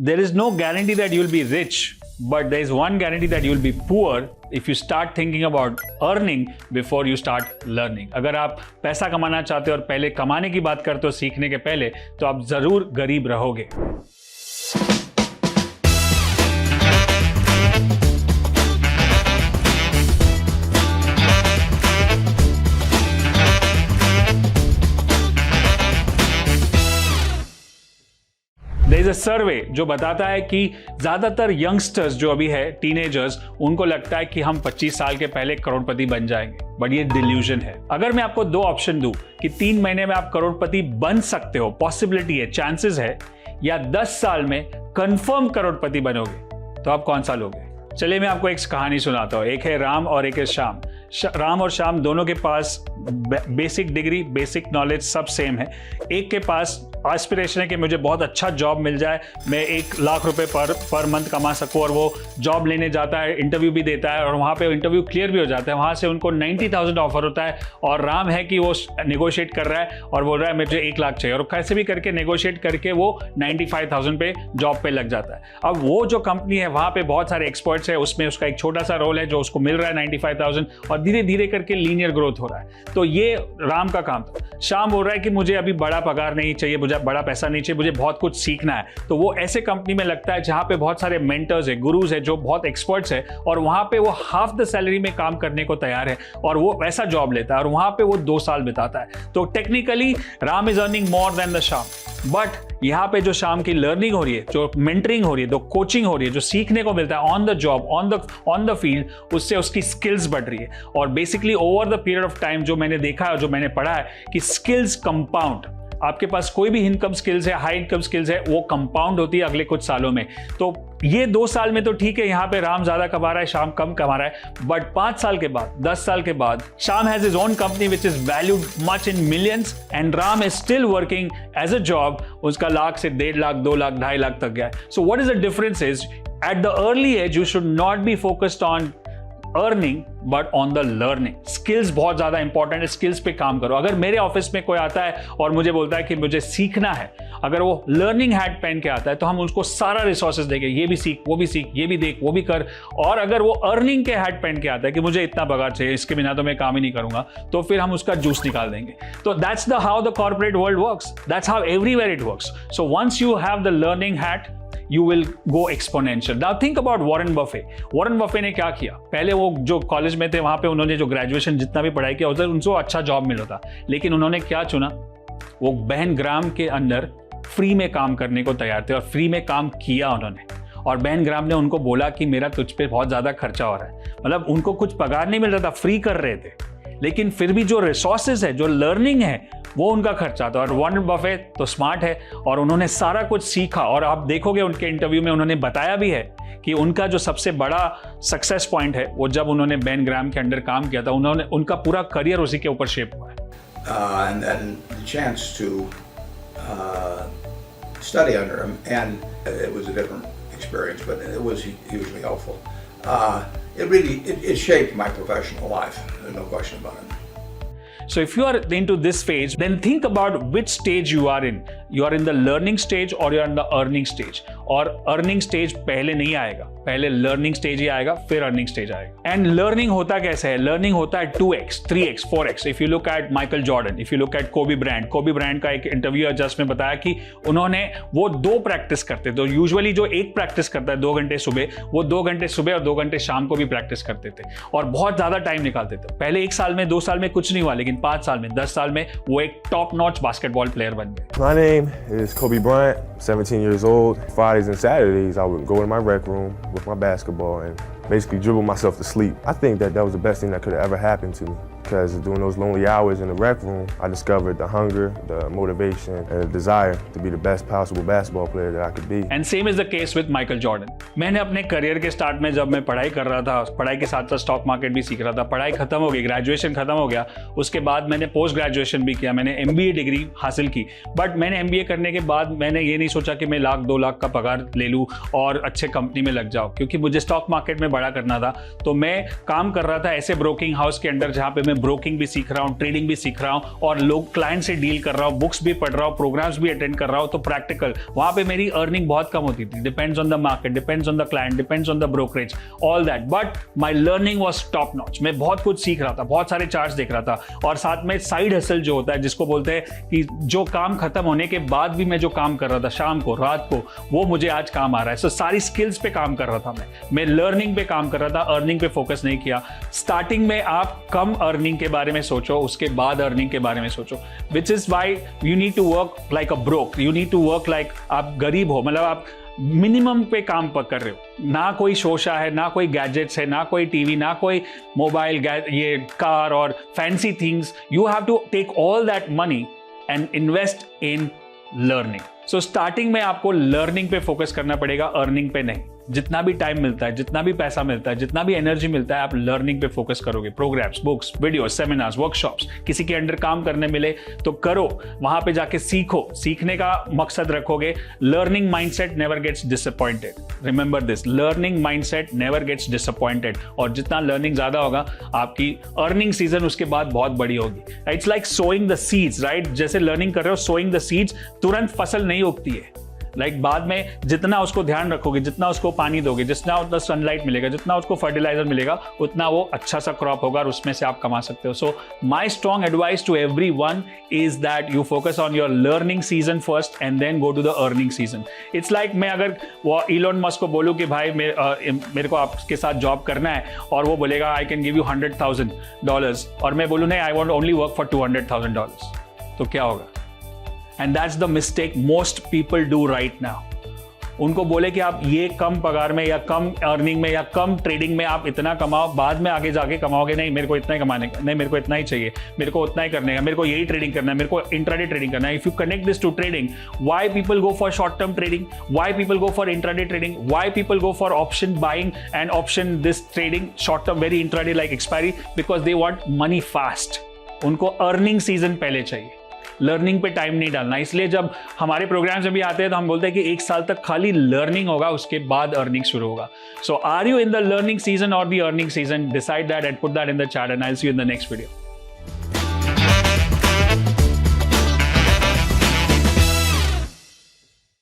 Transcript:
there is no guarantee that you will be rich, but there is one guarantee that you will be poor if you start thinking about earning before you start learning. अगर आप पैसा कमाना चाहते हो और पहले कमाने की बात करते हो सीखने के पहले, तो आप जरूर गरीब रहोगे. There is a survey जो बताता है कि ज्यादातर यंगस्टर्स जो अभी है, टीनेजर्स, उनको लगता है कि हम 25 साल के पहले करोड़पति बन जाएंगे, बट ये डिल्यूजन है. अगर मैं आपको दो ऑप्शन दूं कि 3 महीने में आप करोड़पति बन सकते हो, पॉसिबिलिटी है, चांसेस है, या 10 साल में कंफर्म करोड़पति बनोगे, तो आप कौन सा लोगे? चलिए मैं आपको एक कहानी सुनाता हूँ. एक है राम और एक है श्याम. राम और श्याम दोनों के पास बेसिक डिग्री, बेसिक नॉलेज सब सेम है. एक के पास एस्पिरेशन है कि मुझे बहुत अच्छा जॉब मिल जाए, मैं 1 लाख रुपए पर मंथ कमा सकूं, और वो जॉब लेने जाता है, इंटरव्यू भी देता है और वहाँ पे इंटरव्यू क्लियर भी हो जाता है. वहाँ से उनको 90,000 ऑफर होता है और राम है कि वो नेगोशिएट कर रहा है और बोल रहा है मुझे 1 लाख चाहिए, और कैसे भी करके नेगोशिएट करके वो 95,000 पे जॉब पे लग जाता है. अब वो जो कंपनी है वहाँ पे बहुत सारे एक्सपर्ट्स है, उसमें उसका एक छोटा सा रोल है जो उसको मिल रहा है 95,000, और धीरे धीरे करके लीनियर ग्रोथ हो रहा है. तो ये राम का काम था. श्याम बोल रहा है कि मुझे अभी बड़ा पगार नहीं चाहिए, मुझे बड़ा पैसा नहीं चाहिए, मुझे बहुत कुछ सीखना है. तो वो ऐसे कंपनी में लगता है जहां पे बहुत सारे मेंटर्स है, गुरुज है, जो बहुत एक्सपर्ट्स है, और वहां पे वो हाफ द सैलरी में काम करने को तैयार है, और वो वैसा जॉब लेता है और वहां पे वो 2 साल बिताता है. तो technically Ram is earning more than the Shyam, but यहाँ पे जो शाम की लर्निंग हो रही है, जो मेंटरिंग हो रही है, जो कोचिंग हो रही है, जो सीखने को मिलता है on the job, on the field, उससे उसकी स्किल्स बढ़ रही है. और basically over the period of time जो मैंने देखा है, जो मैंने पढ़ा है कि स्किल्स कंपाउंड. आपके पास कोई भी इनकम स्किल्स है, हाई इनकम स्किल्स है, वो कंपाउंड होती है अगले कुछ सालों में. तो ये 2 साल में तो ठीक है, यहाँ पे राम ज्यादा कमा रहा है, श्याम कम कमा रहा है, बट 5 साल के बाद, 10 साल के बाद, Shyam has his own company which is valued much in millions, and Ram is still working as a job. उसका लाख से 1.5 लाख, 2 लाख, 2.5 लाख तक गया है. So what is the difference is, at the early age you should not be focused on earning but on the learning. Skills बहुत ज्यादा important है, skills पे काम करो. अगर मेरे ऑफिस में कोई आता है और मुझे बोलता है कि मुझे सीखना है, अगर वो लर्निंग हैट पहन के आता है तो हम उसको सारा रिसोर्सेज देंगे, ये भी सीख, वो भी सीख, ये भी देख, वो भी कर. और अगर वो अर्निंग के हैट पहन के आता है कि मुझे इतना पगार चाहिए, इसके बिना तो मैं काम ही नहीं करूंगा, तो फिर हम उसका जूस निकाल देंगे. तो that's the how the corporate world works, that's how everywhere it works. So once you have the learning hat, you will go exponential. Now think about Warren Buffett. Warren Buffett ने क्या किया? पहले वो जो college में थे वहां पे उन्होंने जो ग्रेजुएशन जितना भी पढ़ाई किया उधर उनको अच्छा जॉब मिला था, लेकिन उन्होंने क्या चुना? वो बहन ग्राम के अंदर फ्री में काम करने को तैयार थे और फ्री में काम किया उन्होंने. और बहन ग्राम ने उनको बोला कि मेरा तुझ पे बहुत ज्यादा खर्चा हो रहा है. मतलब उनको कुछ पगार नहीं मिल रहा था, फ्री कर रहे थे, लेकिन फिर भी जो रिसोर्सेज है, जो लर्निंग है, वो उनका खर्चा था. और वॉरेन बफेट तो स्मार्ट है और उन्होंने सारा कुछ सीखा. और आप देखोगे उनके इंटरव्यू में उन्होंने बताया भी है कि उनका जो सबसे बड़ा सक्सेस पॉइंट है वो जब उन्होंने बेन ग्राम के अंडर काम किया था, उन्होंने उनका पूरा करियर उसी के ऊपर शेप हुआ है. And then the chance to study under him, and it was a different experience, but it was hugely helpful. It shaped my professional life. There's no question about it. So if you are into this phase, then think about which stage you are in. You are in the learning stage or you are in the earning stage. और earning stage पहले नहीं आएगा, पहले learning stage ही आएगा, फिर earning stage आएगा. And learning होता कैसे है? लर्निंग होता है 2x, 3x, 4x. If you look at Michael Jordan, if you look at कोबी ब्रायंट का एक इंटरव्यू जस्ट में बताया कि उन्होंने वो 2 प्रैक्टिस करते थे. तो यूजुअली जो एक प्रैक्टिस करता है 2 घंटे सुबह, वो 2 घंटे सुबह और 2 घंटे शाम को भी प्रैक्टिस करते थे और बहुत ज्यादा टाइम निकालते थे. पहले 1 साल में, 2 साल में कुछ नहीं हुआ, लेकिन 5 साल में, 10 साल में वो एक टॉप नॉच बास्केटबॉल प्लेयर बन गए. My name is Kobe Bryant, 17 years old. Fridays and Saturdays, I would go in my rec room with my basketball and basically dribble myself to sleep. I think that was the best thing that could have ever happened to me. Because during those lonely hours in the rec room, I discovered the hunger, the motivation, and the desire to be the best possible basketball player that I could be. And same is the case with Michael Jordan. मैंने अपने career के start में जब मैं पढ़ाई कर रहा था, पढ़ाई के साथ साथ स्टॉक मार्केट भी सीख रहा था, पढ़ाई खत्म हो गई, ग्रेजुएशन खत्म हो गया, उसके बाद मैंने पोस्ट ग्रेजुएशन भी किया, मैंने MBA डिग्री हासिल की. बट मैंने MBA करने के बाद मैंने ये नहीं सोचा कि मैं 1 लाख 2 लाख का पगार ले लूँ और अच्छे कंपनी में लग जाऊँ, क्योंकि मुझे स्टॉक मार्केट में बड़ा करना था. तो मैं काम कर रहा था ऐसे ब्रोकिंग हाउस के अंडर जहाँ पे मैं मैं ब्रोकिंग भी सीख रहा हूँ, ट्रेडिंग भी सीख रहा हूँ और लोग क्लाइंट से डील कर रहा हूँ, बुक्स भी पढ़ रहा हूँ, प्रोग्राम्स भी अटेंड कर रहा हूँ, तो प्रैक्टिकल वहां पे मेरी अर्निंग बहुत कम होती थी. Depends on the market, depends on the client, depends on the brokerage, all that. But my learning was top notch. मैं बहुत कुछ सीख रहा था, बहुत सारे चार्ट्स देख रहा था और साथ में साइड हसल जो होता है, जिसको बोलते हैं कि जो काम खत्म होने के बाद भी मैं जो काम कर रहा था शाम को, रात को, वो मुझे आज काम आ रहा है. सो सारी स्किल्स पे काम कर रहा था मैं लर्निंग पे काम कर रहा था, अर्निंग पे फोकस नहीं किया. स्टार्टिंग में आप कम अर्निंग के बारे में सोचो, उसके बाद अर्निंग के बारे में सोचो, which is why you need to work like a broke. You need to work like आप गरीब हो, मतलब आप मिनिमम पे काम कर रहे हो. ना कोई शोशा है, ना कोई गैजेट्स है, ना कोई टीवी, ना कोई मोबाइल, ये कार और fancy things. You have to take all that money and invest in learning. So starting में आपको लर्निंग पे फोकस करना पड़ेगा, अर्निंग पे नहीं. जितना भी टाइम मिलता है, जितना भी पैसा मिलता है, जितना भी एनर्जी मिलता है, आप लर्निंग पे फोकस करोगे. Programmes, books, videos, seminars, workshops, किसी के अंडर काम करने मिले तो करो, वहां पे जाके सीखो. सीखने का मकसद रखोगे. Learning mindset never gets disappointed. Remember this, learning mindset never gets disappointed. और जितना लर्निंग ज्यादा होगा, आपकी अर्निंग सीजन उसके बाद बहुत बड़ी होगी. It's like sowing the seeds, right? जैसे लर्निंग कर रहे हो, सोइंग द सीड्स, तुरंत फसल नहीं उगती है. बाद में जितना उसको ध्यान रखोगे, जितना उसको पानी दोगे, जितना उतना सनलाइट मिलेगा, जितना उसको फर्टिलाइजर मिलेगा, उतना वो अच्छा सा क्रॉप होगा और उसमें से आप कमा सकते हो. So my strong advice to everyone is that you focus on your learning season first and then go to the earning season. It's like मैं अगर वो इलोन मस्क को बोलूँ कि भाई मेरे को आपके साथ जॉब करना है और वो बोलेगा आई कैन गिव यू $100,000 और मैं बोलूँ नहीं, I want only work for $200,000, तो क्या होगा? And that's the mistake most people do right now. उनको बोले कि आप ये कम पगार में या कम अर्निंग में या कम ट्रेडिंग में आप इतना कमाओ, बाद में आगे जाके कमाओगे. नहीं, मेरे को इतना ही कमाने का, नहीं मेरे को इतना ही चाहिए, मेरे को उतना ही करने का, मेरे को यही ट्रेडिंग करना है, मेरे को इंट्राडे ट्रेडिंग करना है. If you connect this to trading, why people go for short term trading, why people go for intraday trading, why people go for option buying and option this trading, short term very intraday like expiry, because they want money fast. उनको earning season पहले चाहिए, learning पे time नहीं डालना. इसलिए जब हमारे programmes में भी आते हैं तो हम बोलते हैं कि 1 साल तक खाली लर्निंग होगा, उसके बाद अर्निंग शुरू होगा. So are you in the learning season और the earning season? Decide that and put that in the chat and I will see you in the next video.